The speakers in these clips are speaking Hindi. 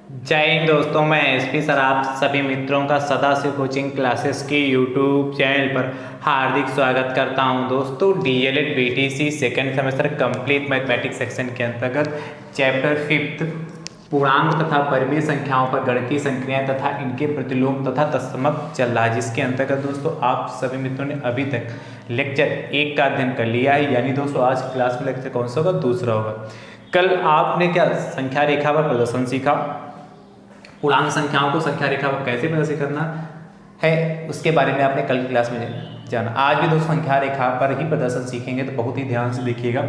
जय हिंद दोस्तों, मैं एसपी सर आप सभी मित्रों का सदा से कोचिंग क्लासेस के यूट्यूब चैनल पर हार्दिक स्वागत करता हूं। दोस्तों DElEd BTC second semester complete mathematics section के अंतर्गत चैप्टर 5 पूर्णांक तथा परिमेय संख्याओं पर गणितीय संक्रियाएं तथा इनके प्रतिलोम तथा तत्समक चल रहा है, जिसके अंतर्गत दोस्तों आप सभी मित्रों ने अभी तक लेक्चर 1 का अध्ययन कर लिया है। यानी दोस्तों आज क्लास में लेक्चर कौन सा होगा? दूसरा होगा। कल आपने क्या संख्या रेखा पर प्रदर्शन सीखा, पूर्णांक संख्याओं को संख्या रेखा पर कैसे प्रदर्शित करना है उसके बारे में आपने कल क्लास में जाना। आज भी दोस्तों संख्या रेखा पर ही प्रदर्शन सीखेंगे, तो बहुत ही ध्यान से देखिएगा।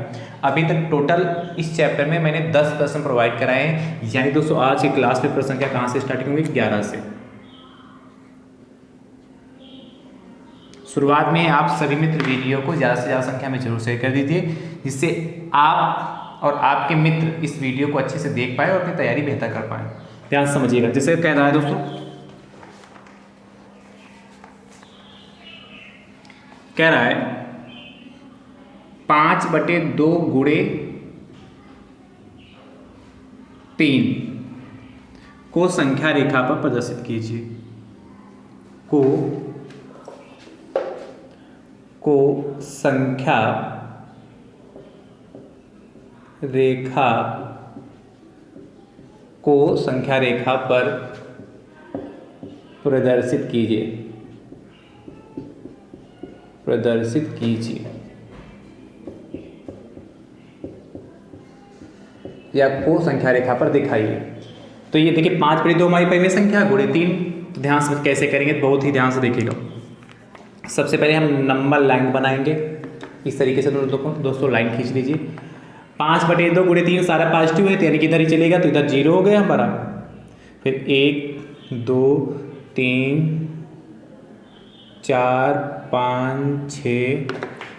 अभी तक टोटल इस चैप्टर में मैंने 10 प्रश्न प्रोवाइड कराए हैं। यानी दोस्तों आज की क्लास में प्रश्न संख्या कहाँ से स्टार्टिंग होगी? 11 से। शुरुआत में आप सभी मित्र वीडियो को ज़्यादा से ज़्यादा संख्या में जरूर शेयर कर दीजिए, जिससे आप और आपके मित्र इस वीडियो को अच्छे से देख पाए और अपनी तैयारी बेहतर कर पाए। ध्यान समझिएगा। जैसे कह रहा है दोस्तों, कह रहा है 5/2 गुणे 3 को संख्या रेखा पर प्रदर्शित कीजिए। को संख्या रेखा पर प्रदर्शित कीजिए या को संख्या रेखा पर दिखाइए। तो ये देखिए 5/2 हमारी परिमेय संख्या गुणे 3। तो ध्यान से कैसे करेंगे, बहुत ही ध्यान से देखिएगा। सबसे पहले हम नंबर लाइन बनाएंगे इस तरीके से। दोस्तों लाइन खींच लीजिए। 5/2 गुणे 3 सारा पॉजिटिव है, तो यानी कि इधर ही चलेगा, तो इधर 0 हो गया हमारा। फिर 1 2 3 4 5 6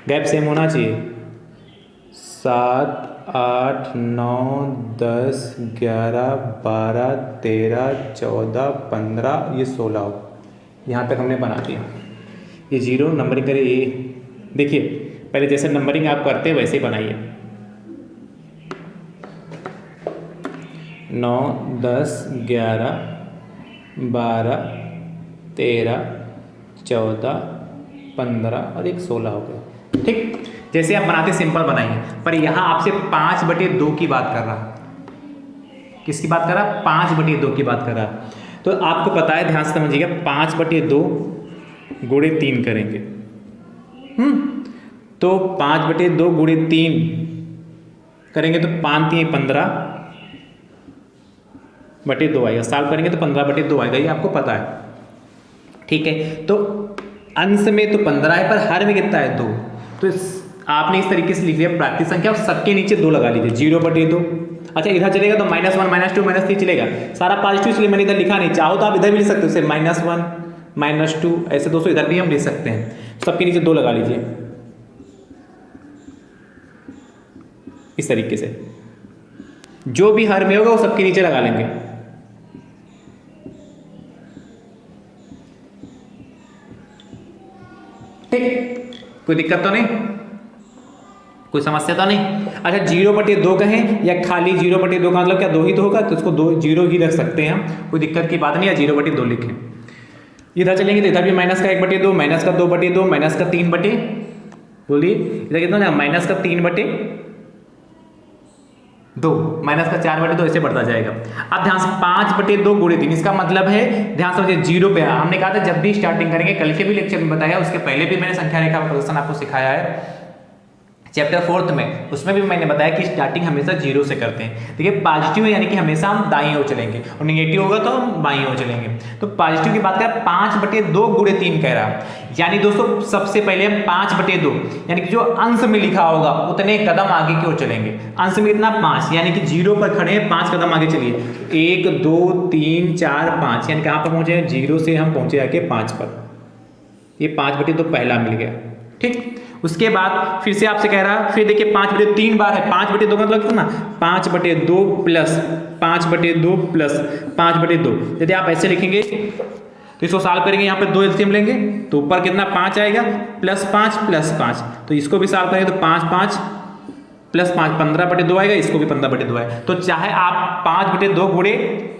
गैप सेम होना चाहिए। 7 8 9 10 11 12 13 14 15 ये 16 हो। यहाँ तक हमने बना दिया। ये 0 नंबरिंग करिए। ये देखिए पहले जैसे नंबरिंग आप करते हैं वैसे ही बनाइए। 9 10 11 12 13 14 15 और एक 16 हो गया। ठीक, जैसे आप बनाते सिंपल बनाइए। पर यहाँ आपसे 5/2 की बात कर रहा। किसकी बात कर रहा? 5/2 की बात कर रहा। तो आपको पता है, ध्यान से समझिएगा, 5/2 गुणे 3 करेंगे। तो 5/2 गुणे 3 करेंगे तो 5 3 15/2 आएगा। साल करेंगे तो 15/2 आएगा, ये आपको पता है। ठीक है, तो अंश में तो 15 है, पर हर में कितना है? 2। तो आपने इस तरीके से लिख लिया प्राकृतिक संख्या और सबके नीचे 2 लगा लीजिए। 0/2। अच्छा इधर चलेगा तो -1 -2 -3 चलेगा। सारा पॉजिटिव इसलिए मैंने इधर लिखा नहीं। चाहो तो आप इधर भी लिख सकते हो, जैसे -1 -2 ऐसे दोस्तों इधर भी हम लिख सकते हैं। सबके नीचे 2 लगा लीजिए इस तरीके से। जो भी हर में होगा वो सबके नीचे लगा लेंगे। ठीक, कोई दिक्कत तो नहीं, कोई समस्या तो नहीं। अच्छा 0/2 कहें या खाली 0/2 का मतलब क्या 2 ही तो होगा, तो इसको 2 0 ही रख सकते हैं हम, कोई दिक्कत की बात नहीं है। 0/2 लिखें। इधर चलेंगे तो इधर भी -1/2 -2 -2/2 -3/2 बोलिए। इधर कितना है? -3/2 -4/2 ऐसे बढ़ता जाएगा। अब ध्यान से 5/2 गुणे 3, इसका मतलब है ध्यान समझिए 0 पे। हमने कहा था जब भी स्टार्टिंग करेंगे, कल के भी लेक्चर में बताया, उसके पहले भी मैंने संख्या रेखा प्रदर्शन आपको सिखाया है चैप्टर 4 में। उसमें भी मैंने बताया कि स्टार्टिंग हमेशा 0 से करते हैं। देखिए पॉजिटिव है यानी कि हमेशा हम दाईं ओर चलेंगे, और नेगेटिव होगा तो हम बाईं ओर चलेंगे। तो पॉजिटिव की बात करें, 5/2 गुणे 3 कह रहा। यानी दोस्तों सबसे पहले हम 5/2 यानी कि जो अंश में लिखा होगा उतने कदम आगे की ओर चलेंगे। अंश में कितना? 5, यानी कि 0 पर खड़े हैं, 5 कदम आगे चलिए। 1 2 3 4 5, यानी कहाँ पर पहुंचे? 0 से हम पहुंचे आके 5 पर। ये 5/2 पहला मिल गया। ठीक, उसके बाद फिर से आपसे कह रहा, फिर देखिए 5/2 3 बार है। 5/2 का मतलब कितना? 5/2 प्लस 5/2 प्लस 5/2। यदि आप ऐसे लिखेंगे तो इसको सॉल्व करेंगे, यहाँ पे 2 एलसीएम लेंगे तो ऊपर कितना 5 आएगा, +5 +5। तो इसको भी सॉल्व करेंगे तो 5 5 प्लस 5 15/2 आएगा, इसको भी 15/2 आएगा। तो चाहे आप 5/2 गुणे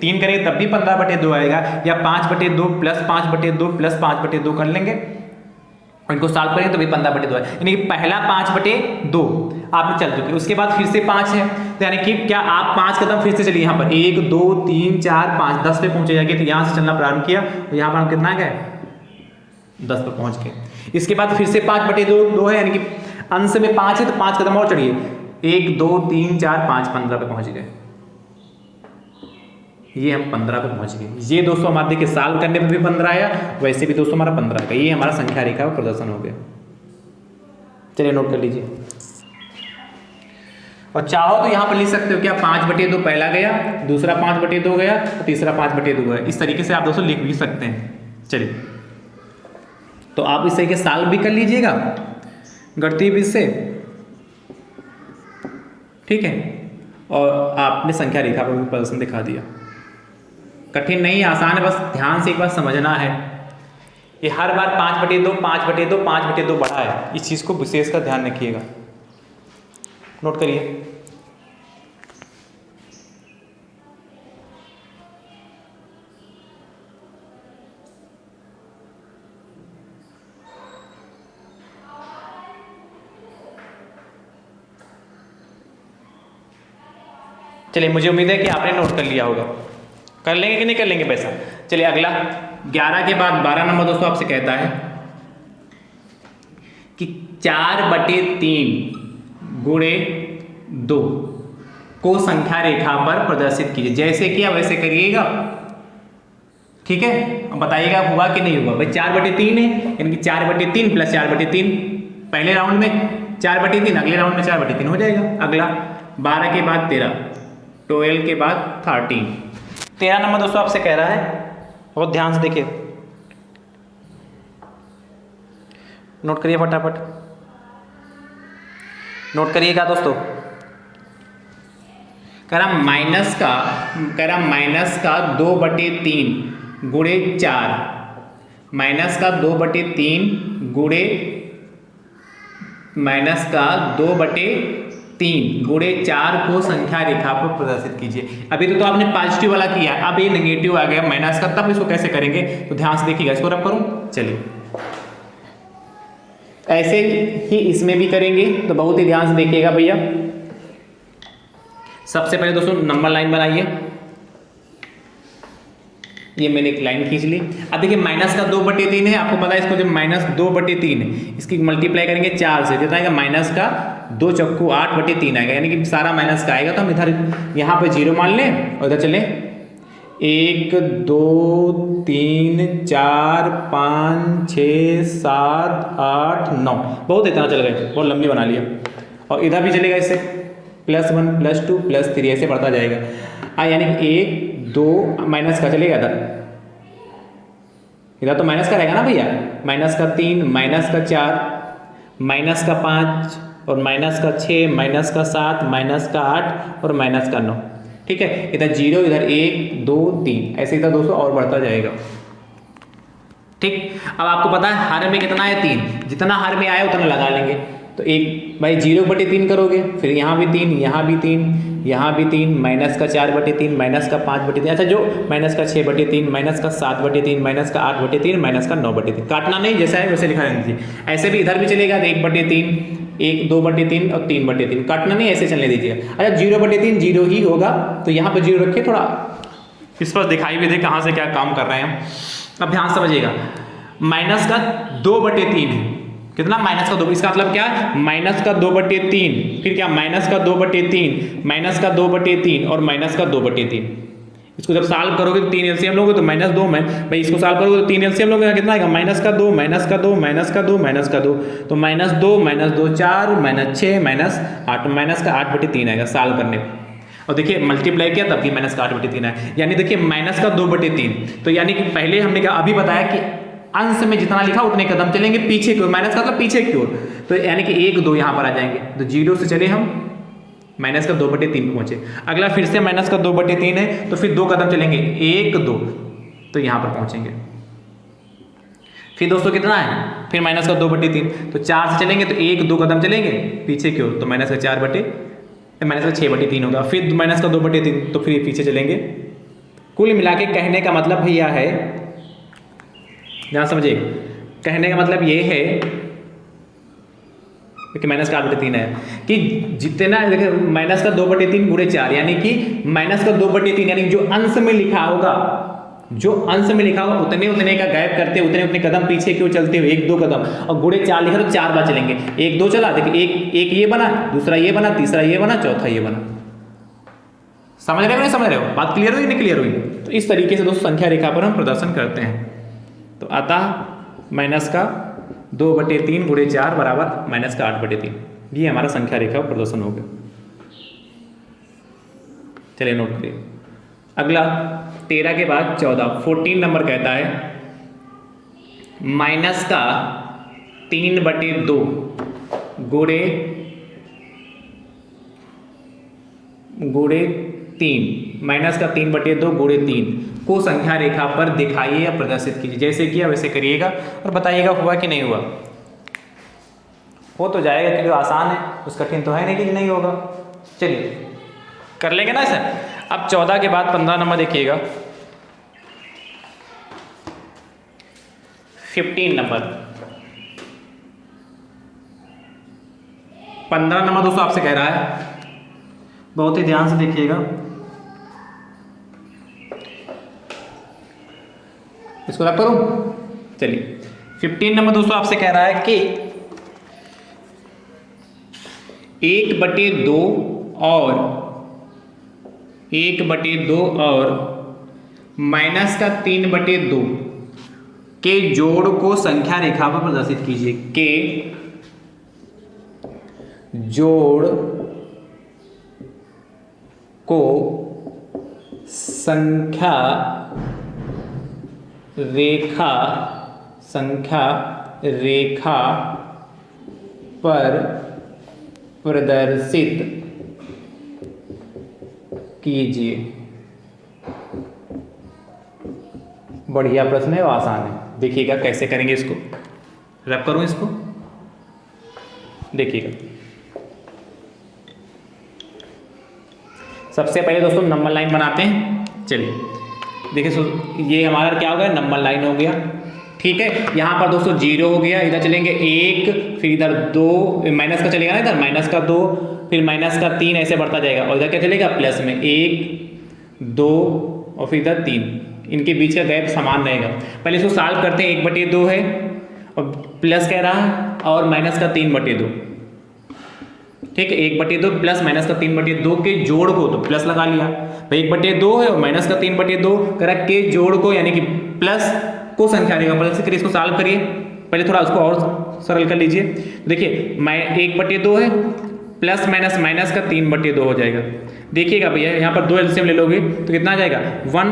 3 करेंगे तब भी 15/2 आएगा, या 5/2 प्लस 5/2 प्लस 5/2 कर लेंगे और इनको सॉल्व करेंगे तो भी 15/2 है। यानी कि पहला 5/2 आपने चल चुके, उसके बाद फिर से 5 है, तो यानी कि क्या आप 5 कदम फिर से चलिए यहाँ पर 1 2 3 4 5 10 पे पहुंचे जाएंगे। तो यहाँ से चलना प्रारंभ किया तो यहाँ पर हम कितना गए 10 पे पहुंच गए। इसके बाद फिर से 5/2 है, यानी कि अंश में 5 है तो 5 कदम और चढ़िए 1 2 3 4 5 15 पे पहुंच गए। ये हम 15 पे पहुंच गए। ये दोस्तों हमारे देखिए सॉल्व करने पे भी 15 आया, वैसे भी दोस्तों हमारा 15 का ये हमारा संख्या रेखा का प्रदर्शन हो गया। चलिए नोट कर लीजिए, और चाहो तो यहाँ पर लिख सकते हो क्या 5/2 पहला गया, दूसरा 5/2 गया, तो तीसरा 5/2 गया। इस तरीके से आप दोस्तों लिख भी सकते हैं। चलिए तो आप इस तरीके सॉल्व भी कर लीजिएगा गणितीय विधि से, ठीक है, और आपने संख्या रेखा पर भी प्रदर्शन दिखा दिया। कठिन नहीं, आसान है, बस ध्यान से एक बार समझना है। ये हर बार 5/2 5/2 5/2 बढ़ा है, इस चीज़ को विशेष का ध्यान रखिएगा। नोट करिए, चलिए मुझे उम्मीद है कि आपने नोट कर लिया होगा। कर लेंगे कि नहीं कर लेंगे पैसा। चलिए अगला 11 के बाद 12 नंबर दोस्तों आपसे कहता है कि 4/3 गुणे 2 को संख्या रेखा पर प्रदर्शित कीजिए। जैसे किया वैसे करिएगा, ठीक है। अब बताइएगा हुआ कि नहीं हुआ। भाई 4/3 है, यानी कि 4/3 प्लस 4/3 पहले राउंड में 4/3, अगले राउंड में 4/3 हो जाएगा। अगला 12 के बाद 13, 12 के बाद 13। 13 नंबर दोस्तों आपसे कह रहा है, बहुत ध्यान से देखिए, नोट करिए फटाफट, नोट करिएगा दोस्तों। कह रहा माइनस का 2/3 गुणे 4, माइनस का 2/3 गुणे माइनस का 2/3 गुणे 4 को संख्या रेखा पर प्रदर्शित कीजिए। अभी तो आपने पॉजिटिव वाला किया, अब ये नेगेटिव आ गया माइनस का, तब इसको कैसे करेंगे तो ध्यान से देखिएगा। इसको रब करूं, चलिए ऐसे ही इसमें भी करेंगे, तो बहुत ही ध्यान से देखिएगा भैया। सबसे पहले दोस्तों नंबर लाइन बनाइए, ये मैंने एक लाइन खींच ली। अब देखिए माइनस का 2/3 है, आपको पता है इसको जब माइनस 2/3 है इसकी मल्टीप्लाई करेंगे 4 से, कितना आएगा माइनस का 2 चक्कू 8/3 आएगा, यानी कि सारा माइनस का आएगा। तो हम इधर यहाँ पे 0 मान लें और इधर चले 1 2 3 4 5 6 7 8 9, बहुत इतना चल गए, बहुत लंबी बना लिया। और इधर भी चलेगा इससे +1 +2 +3 ऐसे बढ़ता जाएगा। यानी कि 1 2 माइनस का चलेगा इधर तो माइनस का रहेगा ना भैया, माइनस का 3 माइनस का 4 माइनस का 5 और माइनस का 6 माइनस का 7 माइनस का 8 और माइनस का 9, ठीक है। इधर 0 इधर 1 2 3 ऐसे इधर दोस्तों और बढ़ता जाएगा, ठीक। अब आपको पता है हर में कितना है 3, जितना हर में आया उतना लगा लेंगे। तो एक भाई 0/3 करोगे, फिर यहाँ भी 3 यहाँ भी 3 यहाँ भी 3 माइनस का 4/3 माइनस का 5/3, अच्छा जो माइनस का 6/3 माइनस का 7/3 माइनस का 8/3 माइनस का 9/3, काटना नहीं, जैसा है वैसे लिखा रहना चाहिए। ऐसे भी इधर भी चलेगा 1/3 1 2/3 और 3/3, काटना नहीं, ऐसे चलने दीजिए। अच्छा 0/3 0 ही होगा, तो यहाँ पर 0 रखिए, थोड़ा इस पर दिखाई भी दे कहाँ से क्या काम कर रहे हैं हम। अब ध्यान समझिएगा, माइनस का 2/3 है, कितना माइनस का 2, इसका मतलब क्या है माइनस का 2/3, फिर क्या माइनस का 2/3 माइनस का 2/3 और माइनस का 2/3। इसको जब सॉल्व करोगे तो 3 एलसीएम लोगे तो -2 में भाई, इसको सॉल्व करोगे तो 3 एलसीएम लोगे कितना आएगा माइनस का 2 माइनस का 2 माइनस का 2 माइनस का 2, तो -2 -2 4 -6 -8 माइनस का 8/3 आएगा सॉल्व करने पर। और देखिए मल्टीप्लाई किया तब भी माइनस का 8/3 है, यानी देखिए माइनस का 2/3। तो यानी कि पहले हमने क्या अभी बताया कि अंश में जितना लिखा उतने कदम चलेंगे पीछे की ओर, माइनस का तो पीछे की ओर, तो यानी कि 1 2 यहाँ पर आ जाएंगे। तो 0 से चले हम माइनस का 2/3 पे पहुंचे। अगला फिर से माइनस का 2/3 है, तो फिर 2 कदम चलेंगे 1 2, तो यहाँ पर पहुंचेंगे। फिर दोस्तों कितना है फिर माइनस का 2/3, तो 4 से चलेंगे तो 1-2 कदम चलेंगे पीछे की ओर, तो माइनस का 6/3 होगा। फिर माइनस का 2/3, तो फिर पीछे चलेंगे। कुल मिला के कहने का मतलब भैया है, ध्यान समझिए, कहने का मतलब ये है कि माइनस का 8/3 है कि जितना देखिए माइनस का 2/3 गुणे 4, यानी कि माइनस का 2/3, यानी जो अंश में लिखा होगा, जो अंश में लिखा होगा उतने उतने का गैप करते, उतने उतने कदम पीछे क्यों चलते हुए 1-2 कदम, और गुणे 4 लिखा तो 4 बार चलेंगे। 1-2 चला, देखिए एक ये बना, दूसरा ये बना, तीसरा ये बना, चौथा ये बना। समझ रहे हो नहीं समझ रहे हो? बात क्लियर हुई नहीं क्लियर हुई? तो इस तरीके से दोस्तों संख्या रेखा पर हम प्रदर्शन करते हैं। तो अतः माइनस का 2/3 गुणे 4 बराबर माइनस का 8/3, ये हमारा संख्या रेखा प्रदर्शन हो गया। चलिए नोट करिए। अगला 13 के बाद 14 नंबर कहता है माइनस का 3/2 गुणे 3, माइनस का 3/2 गुणे 3 को संख्या रेखा पर दिखाइए या प्रदर्शित कीजिए। जैसे किया वैसे करिएगा और बताइएगा हुआ कि नहीं हुआ। हो तो जाएगा क्योंकि आसान है, कुछ कठिन तो है नहीं कि नहीं होगा। चलिए कर लेंगे ना सर। अब 14 के बाद 15 नंबर देखिएगा। 15 नंबर 15 नंबर दोस्तों आपसे कह रहा है, बहुत ही ध्यान से देखिएगा, इसको रख करूं। चलिए 15 नंबर दोस्तों आपसे कह रहा है कि 1/2 और 1/2 और माइनस का 3/2 के जोड़ को संख्या रेखा पर प्रदर्शित कीजिए। के जोड़ को संख्या रेखा पर प्रदर्शित कीजिए। बढ़िया प्रश्न है और आसान है। देखिएगा कैसे करेंगे इसको। रब करूं इसको, देखिएगा। सबसे पहले दोस्तों नंबर लाइन बनाते हैं। चलिए देखिए, ये हमारा क्या हो गया, नंबर लाइन हो गया। ठीक है, यहाँ पर दोस्तों 0 हो गया, इधर चलेंगे 1, फिर इधर 2, माइनस का चलेगा ना, इधर माइनस का 2, फिर माइनस का 3, ऐसे बढ़ता जाएगा। और इधर क्या चलेगा, प्लस में 1, 2 और फिर इधर 3। इनके बीच का गैप समान रहेगा। पहले इसको सॉल्व करते हैं। 1/2 है और प्लस कह रहा है और माइनस का 3/2। ठीक है, 1/2 प्लस माइनस का 3/2 के जोड़ को, तो प्लस लगा लिया भाई। 1/2 है और माइनस का 3/2 करेक्ट, के जोड़ को यानी कि प्लस को संख्या रेखा पर से करिए। इसको सॉल्व करिए, पहले थोड़ा उसको और सरल कर लीजिए। देखिए 1/2 है प्लस माइनस माइनस का 3/2 हो जाएगा। देखिएगा भैया यहाँ पर 2 एलसीएम ले लोगे तो कितना आ जाएगा, 1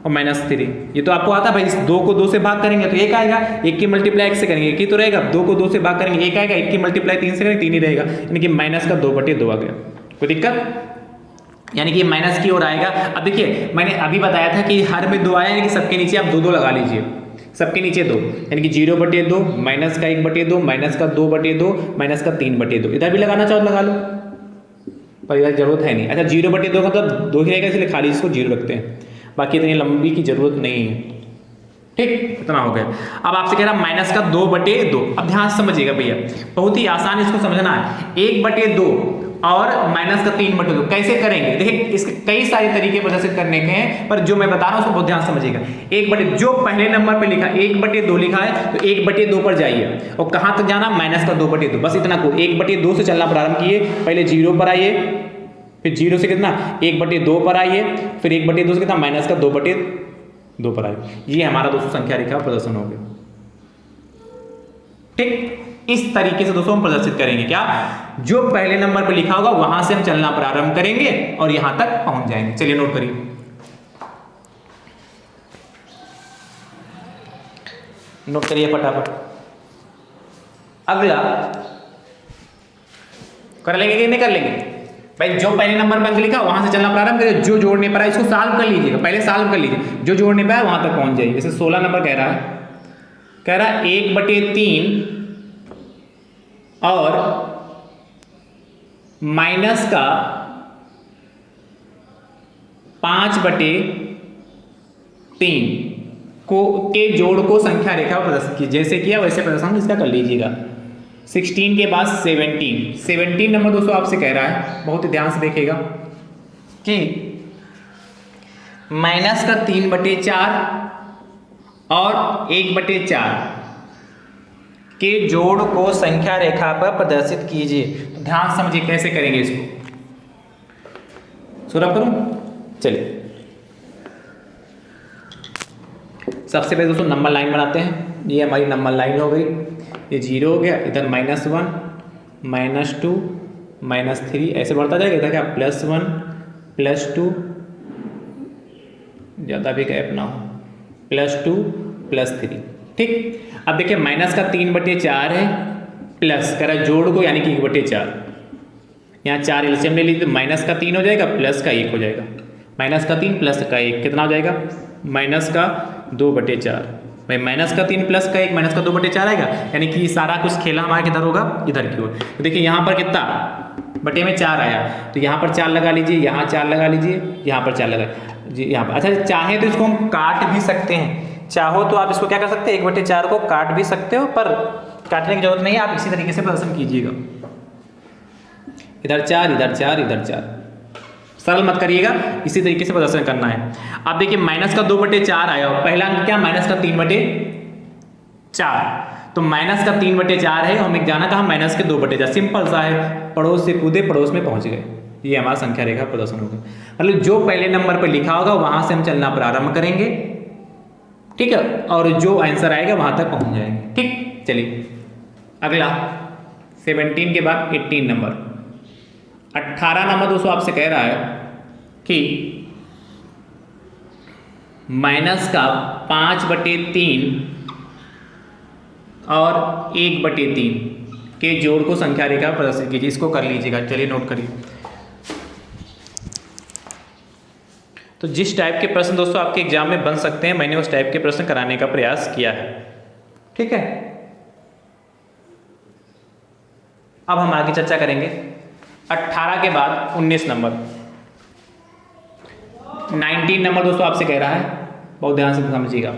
और -3। ये तो आपको आता है भाई, इस 2 को 2 से भाग करेंगे तो 1 आएगा, 1 की मल्टीप्लाई 1 से करेंगे 1 ही तो रहेगा। 2 को 2 से भाग करेंगे 1 आएगा, 1 की मल्टीप्लाई 3 से करेंगे 3 ही रहेगा, यानी कि माइनस का 2/2 आ गया। कोई दिक्कत, यानी कि माइनस की ओर आएगा। अब देखिए मैंने अभी बताया था कि हर में 2 आया, यानी कि सबके नीचे आप 2-2 लगा लीजिए। सबके नीचे 2, यानी कि 0/2, माइनस का 1/2, माइनस का 2/2, माइनस का 3/2। इधर भी लगाना चाहो तो लगा लो, पर इधर जरूरत है नहीं। अच्छा 0/2 का मतलब 2 ही रहेगा, इसलिए खाली इसको 0 रखते हैं, बाकी इतनी लंबी की जरूरत नहीं है। ठीक, इतना हो गया। अब आपसे कह रहा माइनस का 2/2। अब ध्यान से समझिएगा भैया, बहुत ही आसान इसको समझना है। 1/2 और माइनस का 3/2 कैसे करेंगे, देखिए इसके कई सारे तरीके प्रदर्शित करने के हैं, पर जो मैं बता रहा हूं उसको बहुत ध्यान समझिएगा। 1/2 जो पहले नंबर पे लिखा 1/2 लिखा है तो 1/2 पर जाइए और कहां तक जाना, माइनस का 2/2, बस इतना को 1/2 से चलना प्रारंभ किए। पहले 0 पर आइए, फिर 0 से कितना 1/2 पर आइए, फिर 1/2 से कितना माइनस का 2/2 पर आइए। ये हमारा दोस्तों संख्या रेखा प्रदर्शन हो गया। ठीक, इस तरीके से दोस्तों हम प्रदर्शित करेंगे। क्या, जो पहले नंबर पर लिखा होगा वहां से हम चलना प्रारंभ करेंगे और यहां तक पहुंच जाएंगे। चलिए नोट करिए, नोट करिए फटाफट। अगला कर लेंगे कि नहीं कर लेंगे भाई, जो पहले नंबर पर लिखा वहां से चलना प्रारंभ करिए। जो जोड़ने पर है इसको सॉल्व कर लीजिएगा, पहले सॉल्व कर लीजिए, जो जोड़ने पर है वहां तक पहुंच जाइए। जैसे 16 नंबर कह रहा है कह रहा 1/3 और माइनस का 5/3 को के जोड़ को संख्या रेखा प्रदर्शित कीजिए। जैसे किया वैसे प्रदर्शन इसका कर लीजिएगा। 16 के बाद 17 नंबर दोस्तों आपसे कह रहा है, बहुत ही ध्यान से देखिएगा कि माइनस का 3/4 और 1/4 के जोड़ को संख्या रेखा पर प्रदर्शित कीजिए। तो ध्यान समझिए कैसे करेंगे इसको। शुरू करूं, चलिए सबसे पहले दोस्तों नंबर लाइन बनाते हैं। ये हमारी नंबर लाइन हो गई, ये 0 हो गया, इधर -1 -2 -3 ऐसे बढ़ता जाएगा। इधर क्या +1 +2, ज़्यादा भी गैप ना हो, +2 +3। ठीक, अब देखिए माइनस का 3/4 है, प्लस कह रहा है जोड़ को यानी कि 1/4। यहाँ 4 एलसीएम ले लीजिए तो माइनस का 3 हो जाएगा, प्लस का 1 हो जाएगा। माइनस का 3 प्लस का 1 कितना हो जाएगा? माइनस का 2/4। भाई माइनस का 3 प्लस का 1 माइनस का 2/4 आएगा, यानी कि सारा कुछ खेला हमारा किधर होगा? इधर की ओर। तो देखिए यहाँ पर कितना बटे में 4 आया, तो यहाँ पर 4 लगा लीजिए, यहाँ 4 लगा लीजिए, यहाँ पर 4 लगा जी, यहाँ पर। अच्छा चाहे तो इसको हम काट भी सकते हैं, चाहो तो आप इसको क्या कर सकते हैं 1/4 को काट भी सकते हो, पर काटने की जरूरत नहीं है, आप इसी तरीके से प्रदर्शन कीजिएगा। इधर 4 इधर 4 इधर 4, सरल मत करिएगा, इसी तरीके से प्रदर्शन करना है। अब देखिए माइनस का 2/4 आया, पहला अंक क्या माइनस का 3/4, तो माइनस का 3/4 है, हमें जाना कहा माइनस के 2/4। सिंपल सा है, पड़ोस से कूदे पड़ोस में पहुंच गए, ये हमारा संख्या रेखा प्रदर्शन होगा। मतलब जो पहले नंबर पर लिखा होगा वहां से हम चलना प्रारंभ करेंगे, ठीक है, और जो आंसर आएगा वहां तक पहुंच जाएंगे। ठीक, चलिए अगला 17 के बाद 18 नंबर। 18 नंबर दोस्तों आपसे कह रहा है कि माइनस का 5/3 और 1/3 के जोड़ को संख्या रेखा प्रदर्शित कीजिए। इसको कर लीजिएगा, चलिए नोट करिए। तो जिस टाइप के प्रश्न दोस्तों आपके एग्जाम में बन सकते हैं, मैंने उस टाइप के प्रश्न कराने का प्रयास किया है। ठीक है, अब हम आगे चर्चा करेंगे 18 के बाद 19 नंबर। 19 नंबर दोस्तों आपसे कह रहा है, बहुत ध्यान से समझिएगा,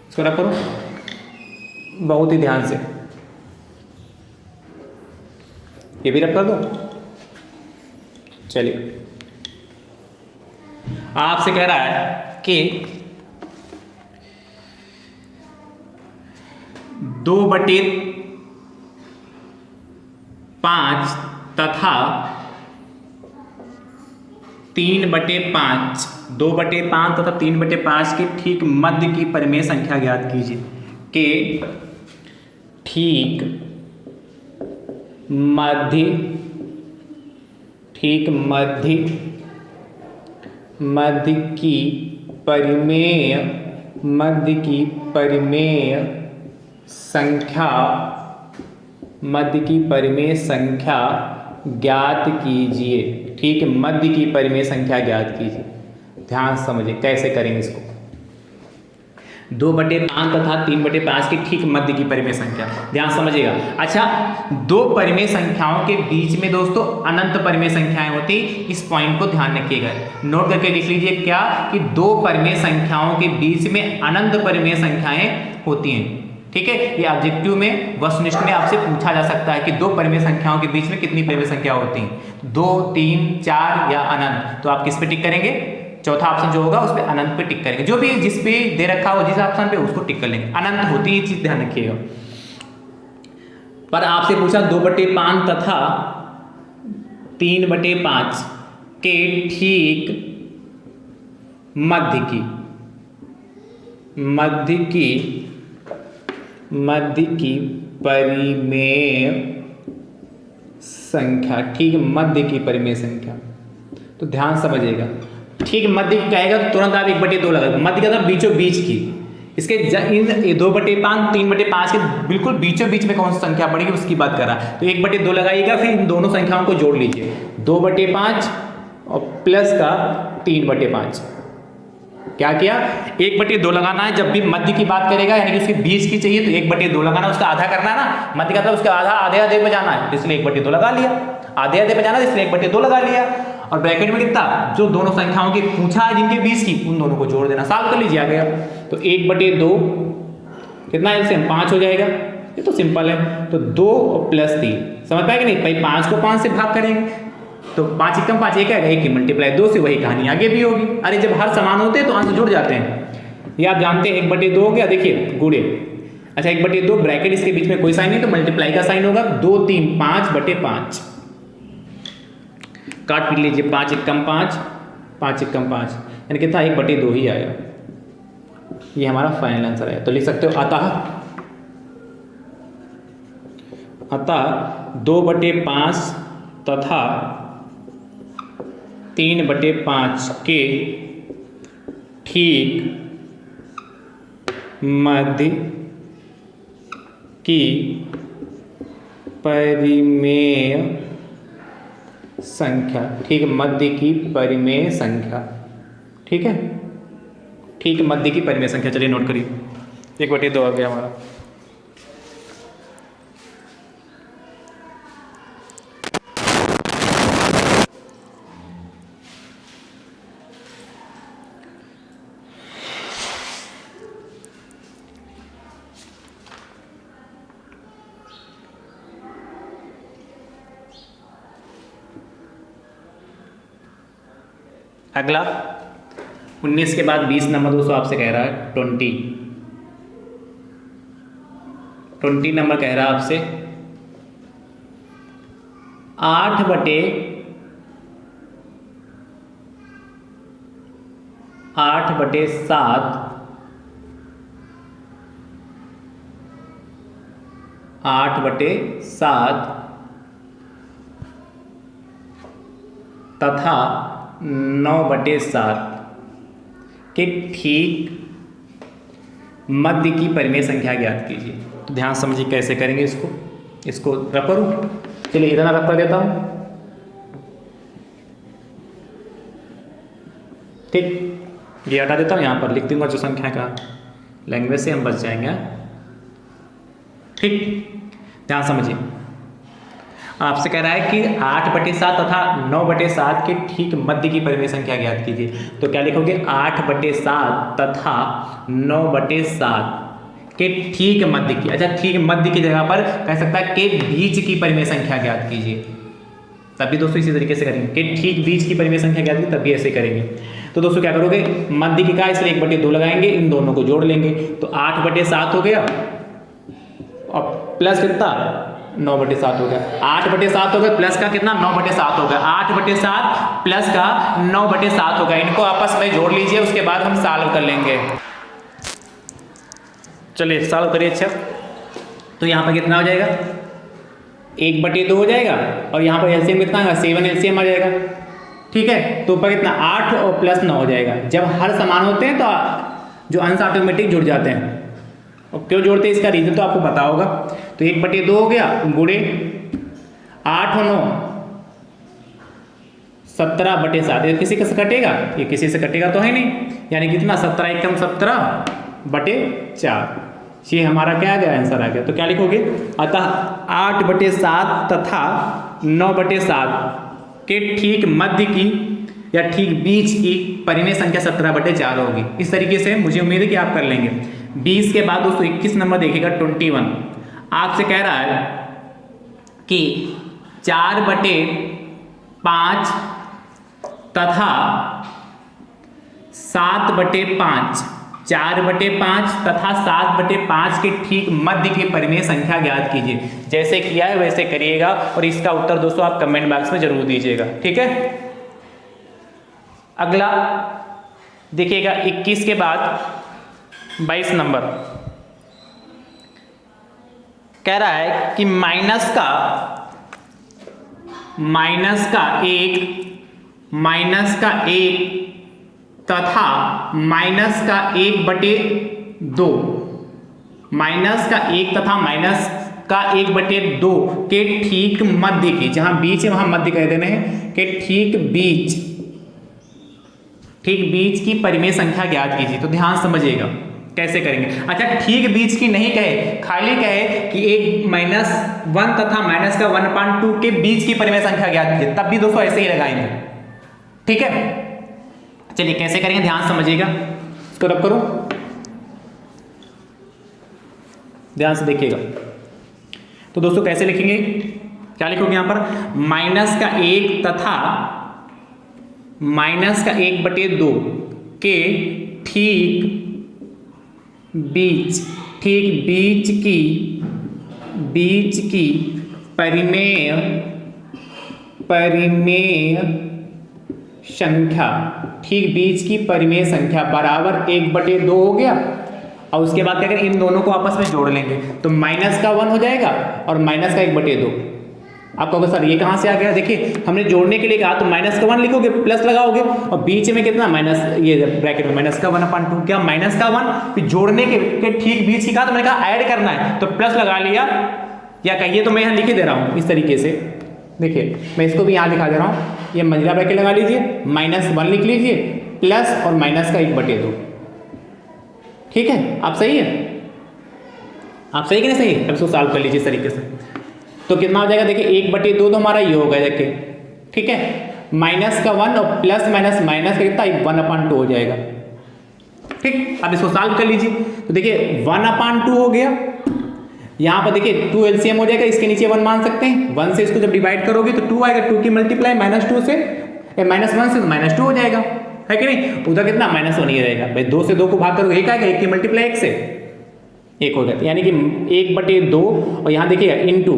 इसको रख करो बहुत ही ध्यान से, ये भी रख कर दो। चलिए आपसे कह रहा है कि 2/5 तथा 3/5, 2/5 तथा 3/5 के ठीक मध्य की परिमेय संख्या ज्ञात कीजिए। के ठीक मध्य की परिमेय संख्या ज्ञात कीजिए। ठीक, मध्य की परिमेय संख्या ज्ञात कीजिए। ध्यान समझिए कैसे करेंगे इसको। 2/5 तथा 3/5 की ठीक मध्य की परिमेय संख्या, ध्यान समझिएगा। अच्छा, दो परिमेय संख्याओं के बीच में दोस्तों अनंत परिमेय संख्याएं होती, इस पॉइंट को ध्यान रखिएगा, नोट करके लिख लीजिए क्या कि दो परिमेय संख्याओं के बीच में अनंत परिमेय संख्याएं होती हैं। ठीक है, ये ऑब्जेक्टिव में वस्तुनिष्ठ में आपसे पूछा जा सकता है कि दो परिमेय संख्याओं के बीच में कितनी परिमेय संख्या होती हैं, 2, 3, 4 या अनंत। तो आप किस पे टिक करेंगे? चौथा ऑप्शन जो होगा उस पर अनंत पे टिक करेंगे, जो भी जिस पे दे रखा हो जिस ऑप्शन पे उसको टिक कर लेंगे। अनंत होती है, ये चीज ध्यान रखिएगा। पर आपसे पूछा 2/5 तथा 3/5 के ठीक मध्य की परिमेय संख्या, ठीक मध्य की परिमेय संख्या। तो ध्यान समझिएगा, ठीक मध्य की कहेगा तो तुरंत आप 1/2 लगा, मध्य का मतलब बीचों बीच की। इसके इन 2/5 3/5 के बिल्कुल बीचों बीच में कौन सी संख्या पड़ेगी उसकी बात कर रहा है, तो 1/2 लगाइएगा, फिर इन दोनों संख्याओं को जोड़ लीजिए, 2/5 और प्लस का 3/5। क्या किया, 1/2 लगाना है। जब भी मध्य की बात करेगा यानी कि उसके बीच की चाहिए तो 1/2 लगाना, उसका आधा करना है ना, मध्य का मतलब उसका आधा आधे आधे पे जाना है, तो इसलिए 1/2 लगा लिया। आधे आधे पे जाना है इसलिए 1/2 लगा लिया। और ब्रैकेट में कितना, जो दोनों संख्याओं की पूछा है जिनके बीच की, उन दोनों को जोड़ देना, सॉल्व कर लीजिए, आ गया। तो 1/2 कितना एलसीएम 5 हो जाएगा, ये तो सिंपल है। तो 2 + 3 समझ पाएगा नहीं, भाई 5 को 5 से भाग करेंगे तो 5 × 5 1 आएगा, 1 की मल्टीप्लाई 2 से, वही कहानी आगे भी होगी। अरे जब हर समान होते हैं तो अंश जुड़ जाते हैं, ये आप जानते हैं। 1/2 हो गया, देखिए गुणे, अच्छा 1/2 ब्रैकेट इसके बीच में कोई साइन नहीं तो मल्टीप्लाई का साइन होगा, 2 3 5/5 काट पीट लीजिए, 5 × 5 5 × 5 यानी कितना 1/2 ही आएगा। ये हमारा फाइनल आंसर है। तो लिख सकते हो अतः 2/5 तथा 3/5 के ठीक मध्य की परिमेय संख्या, ठीक मध्य की परिमेय संख्या, ठीक है, ठीक मध्य की परिमेय संख्या। चलिए नोट करिए, 1/2 आ गया हमारा। अगला 19 के बाद 20 नंबर दोस्तों आपसे कह रहा है 20 नंबर कह रहा है आपसे 8/7 तथा 9/7 के ठीक मध्य की परिमेय संख्या ज्ञात कीजिए। तो ध्यान समझिए कैसे करेंगे इसको रफ करूँ, चलिए इतना रफ कर देता हूँ, ठीक, ये हटा देता हूँ, यहाँ पर लिख दूंगा जो संख्या का, लैंग्वेज से हम बच जाएंगे, ठीक। ध्यान समझिए, आपसे कह रहा है कि 8/7 तथा 9/7 के ठीक मध्य की परिमेय संख्या ज्ञात कीजिए। तो क्या लिखोगे, 8/7 तथा 9/7 के ठीक मध्य की, अच्छा ठीक मध्य की जगह पर कह सकता है के बीच की परिमेय संख्या ज्ञात कीजिए। तभी दोस्तों इसी तरीके से करेंगे, के ठीक बीच की परिमेय संख्या ज्ञात कीजिए, तभी ऐसे करेंगे। तो दोस्तों क्या करोगे, मध्य की का इसलिए 1/2 लगाएंगे, इन दोनों को जोड़ लेंगे, तो 8/7 हो गया और प्लस कितना 9/7 हो गया, 8/7 हो गया, प्लस का कितना 9/7 हो गया, 8/7 प्लस का 9/7 हो गया। इनको आपस में जोड़ लीजिए, उसके बाद हम सॉल्व कर लेंगे। चलिए सॉल्व करिए। अच्छा तो यहाँ पर कितना हो जाएगा, 1/2 हो जाएगा, और यहाँ पर एलसीएम कितना आएगा, 7 एलसीएम आ जाएगा, ठीक है। तो ऊपर कितना 8 और प्लस 9 हो जाएगा। जब हर समान होते हैं तो जो अंश ऑटोमेटिक जुड़ जाते हैं, और क्यों जोड़ते हैं इसका रीजन तो आपको पता होगा। तो 1/2 हो गया, गुणे 8 और 9 17/7, ये किसी से कटेगा, ये किसी से कटेगा तो है नहीं, यानी कितना 17 × 17/4, ये हमारा क्या आ गया, आंसर आ गया। तो क्या लिखोगे, अतः 8/7 तथा 9/7 के ठीक मध्य की या ठीक बीच की परिमेय संख्या 17/4 होगी। इस तरीके से मुझे उम्मीद है कि आप कर लेंगे। 20 के बाद दोस्तों 21 नंबर देखिएगा 21, आपसे कह रहा है कि 4/5 तथा 7/5, 4/5 तथा 7/5 के ठीक मध्य की परिमेय संख्या ज्ञात कीजिए। जैसे किया है वैसे करिएगा, और इसका उत्तर दोस्तों आप कमेंट बॉक्स में जरूर दीजिएगा, ठीक है। अगला देखिएगा 21 के बाद 22 नंबर कह रहा है कि माइनस का 1 तथा -1/2, माइनस का 1 तथा -1/2 के ठीक मध्य की, जहां बीच है वहां मध्य कह देने हैं, के ठीक बीच ठीक बीच की परिमेय संख्या ज्ञात कीजिए। तो ध्यान समझिएगा कैसे करेंगे। अच्छा, ठीक बीच की नहीं कहे, खाली कहे कि एक -1 तथा माइनस का 1/2 के बीच की परिमेय संख्या ज्ञात कीजिए, तब भी दोस्तों ऐसे ही लगाएंगे। ठीक है, चलिए कैसे करेंगे ध्यान समझिएगा। इसको रब करो, ध्यान से देखिएगा। तो दोस्तों कैसे लिखेंगे, क्या लिखोगे यहां पर, -1 तथा -1/2 के ठीक बीच की परिमेय संख्या, ठीक बीच की परिमेय संख्या बराबर 1/2 हो गया। और उसके बाद क्या करें, इन दोनों को आपस में जोड़ लेंगे। तो -1 हो जाएगा और -1/2। आप कहोगे सर ये कहाँ से आ गया, देखिए हमने जोड़ने के लिए कहा तो -1 लिखोगे, प्लस लगाओगे और बीच में कितना माइनस, ये ब्रैकेट में -1/2, क्या -1 फिर जोड़ने के ठीक बीच की कहा तो मैंने कहा ऐड करना है तो प्लस लगा लिया, या कहिए तो मैं यहाँ लिख ही दे रहा हूँ इस तरीके से। देखिए मैं इसको भी यहाँ दिखा दे रहा हूँ, ये मंजिला ब्रैकेट लगा लीजिए, -1 लिख लीजिए प्लस और -1/2। ठीक है, आप सही है, आप सही कि नहीं सही, अब इसको सॉल्व कर लीजिए इस तरीके से। तो कितना हो जाएगा, देखिए 1/2 तो हमारा ये हो गया, देखिए ठीक है, -1 और प्लस माइनस का कितना 1/2 हो जाएगा। ठीक, अब इसको सॉल्व कर लीजिए। तो देखिए 1/2 हो गया, यहाँ पर देखिए 2 एलसीएम हो जाएगा, इसके नीचे 1 मान सकते हैं, 1 से इसको जब डिवाइड करोगे तो 2 आएगा, 2 की मल्टीप्लाई -1 से तो -2 हो जाएगा, है कि नहीं। उधर कितना -1 ही रहेगा भाई, 2 से 2 को भाग करोगे 1 आएगा, 1 की मल्टीप्लाई 1 से 1 हो जाता है, यानी कि 1/2 और यहाँ देखिए इंटू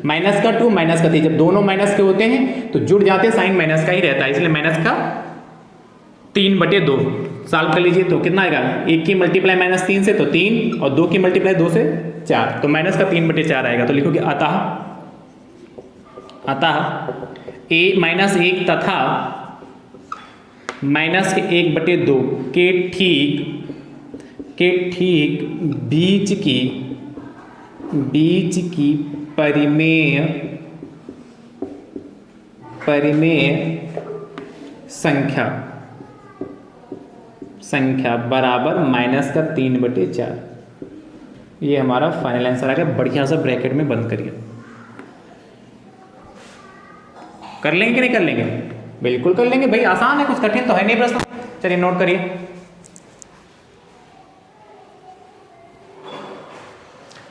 -2 -3, जब दोनों माइनस के होते हैं तो जुड़ जाते हैं, साइन माइनस का ही रहता है, इसलिए -3/2 सॉल्व कर लीजिए। तो कितना आएगा, 1 की मल्टीप्लाई -3 से तो 3 और 2 की मल्टीप्लाई 2 से 4, तो -3/4 आएगा। तो लिखोगे अतः -1 तथा -1/2 के ठीक बीच की परिमेय संख्या बराबर -3/4। ये हमारा फाइनल आंसर आ गया। बढ़िया सा ब्रैकेट में बंद करिए। कर लेंगे कि नहीं कर लेंगे, बिल्कुल कर लेंगे भाई, आसान है, कुछ कठिन तो है नहीं प्रश्न। चलिए नोट करिए।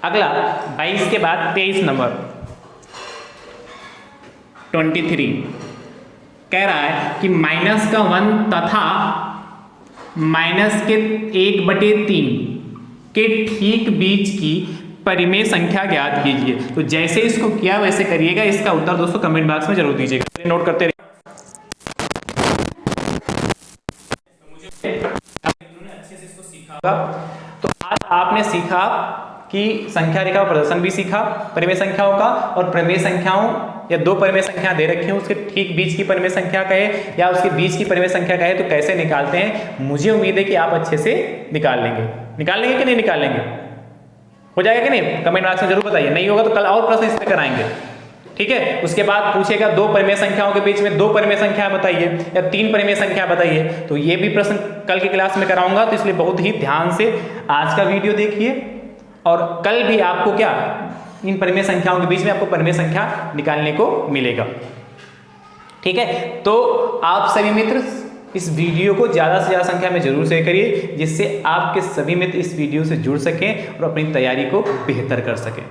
अगला 22 के बाद 23 नंबर 23 कह रहा है कि -1 तथा -1/3 के ठीक बीच की परिमेय संख्या ज्ञात कीजिए। तो जैसे इसको किया वैसे करिएगा। इसका उत्तर दोस्तों कमेंट बॉक्स में जरूर दीजिएगा, नोट करते रहिए। अच्छे से इसको सीखा। तो आज आपने सीखा कि संख्या रेखा का प्रदर्शन भी सीखा परिमेय संख्याओं का, और परिमेय संख्याओं या 2 परिमेय संख्या दे रखी हैं उसके ठीक बीच की परिमेय संख्या कहे या उसके बीच की परिमेय संख्या कहे तो कैसे निकालते हैं। मुझे उम्मीद है कि आप अच्छे से निकाल लेंगे कि नहीं निकालेंगे, हो जाएगा कि नहीं, कमेंट बॉक्स में जरूर बताइए। नहीं होगा तो कल और प्रश्न इस पर कराएंगे, ठीक है। उसके बाद पूछेगा 2 परिमेय संख्याओं के बीच में 2 परिमेय संख्या बताइए या 3 परिमेय संख्या बताइए, तो ये भी प्रश्न कल की क्लास में कराऊंगा। तो इसलिए बहुत ही ध्यान से आज का वीडियो देखिए, और कल भी आपको क्या इन परिमेय संख्याओं के बीच में आपको परिमेय संख्या निकालने को मिलेगा, ठीक है। तो आप सभी मित्र इस वीडियो को ज़्यादा से ज़्यादा संख्या में जरूर शेयर करिए, जिससे आपके सभी मित्र इस वीडियो से जुड़ सकें और अपनी तैयारी को बेहतर कर सकें,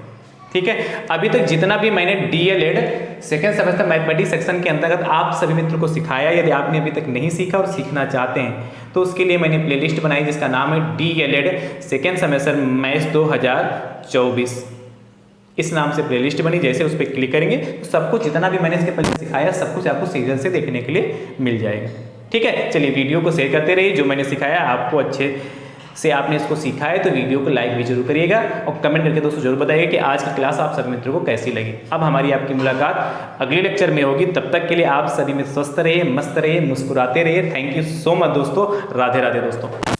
ठीक है। अभी तक जितना भी मैंने DLED second semester mathematics section के अंतर्गत आप सभी मित्रों को सिखाया, यदि आपने अभी तक नहीं सीखा और सीखना चाहते हैं तो उसके लिए मैंने प्लेलिस्ट बनाई जिसका नाम है DLED सेकेंड सेमेस्टर मैथ्स 2024। इस नाम से प्लेलिस्ट बनी, जैसे उस पर क्लिक करेंगे तो सब कुछ जितना भी मैंने इसके पहले सिखाया सब कुछ आपको सीरियल से देखने के लिए मिल जाएगा, ठीक है। चलिए वीडियो को शेयर करते रहिए, जो मैंने सिखाया आपको अच्छे से आपने इसको सीखा है तो वीडियो को लाइक भी जरूर करिएगा और कमेंट करके दोस्तों जरूर बताइएगा कि आज की क्लास आप सभी मित्रों को कैसी लगी। अब हमारी आपकी मुलाकात अगले लेक्चर में होगी, तब तक के लिए आप सभी मित्र स्वस्थ रहिए, मस्त रहिए, मुस्कुराते रहिए। थैंक यू सो मच दोस्तों, राधे राधे दोस्तों।